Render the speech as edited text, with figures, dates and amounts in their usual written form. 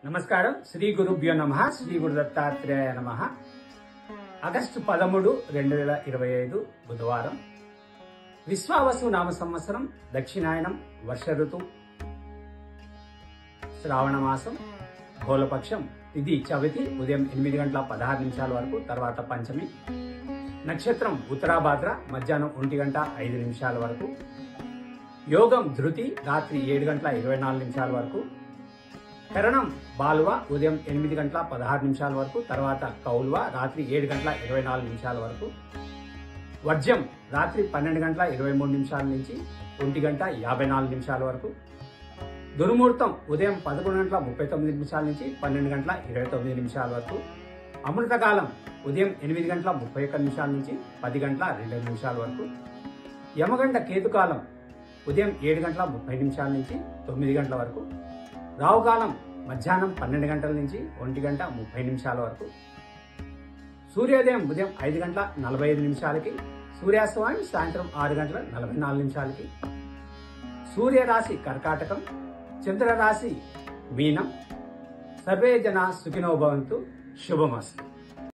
నమస్కారం. శ్రీ గురుభ్యో నమః. శ్రీ గురు దత్తాత్రేయ నమః. ఆగస్టు 13, 2025 బుధవారం. విశ్వావసు నామ సంవత్సరం, దక్షిణాయనం, వర్ష ఋతు, శ్రావణ మాసం, బహుళపక్షం, తిథి చవితి, ఉదయం 8:16 వరకు, తర్వాత పంచమి. నక్షత్రం ఉత్తరాభాద్ర, మధ్యాహ్నం 1:05 వరకు. యోగం ధృతి, రాత్రి 7:24 వరకు. కరణం బాలువ, ఉదయం 8:16 వరకు, తర్వాత కౌల్వ, రాత్రి 7:24 వరకు. వర్జ్యం రాత్రి 12:23 నుంచి 1:54 వరకు. దుర్ముహూర్తం ఉదయం 11:39 నుంచి 12:29 వరకు. అమృతకాలం ఉదయం 8:31 నుంచి 10:02 వరకు. యమగండ కేతుకాలం ఉదయం 7:30 నుంచి 9 గంటల వరకు. రావుకాలం మధ్యాహ్నం 12 గంటల నుంచి 1:30 వరకు. సూర్యోదయం ఉదయం 5:45 సూర్యాస్తమయం సాయంత్రం 6:44. సూర్యరాశి కర్కాటకం, చంద్రరాశి మీనం. సర్వే జనా సుఖినో భవంతు. శుభమస్తు.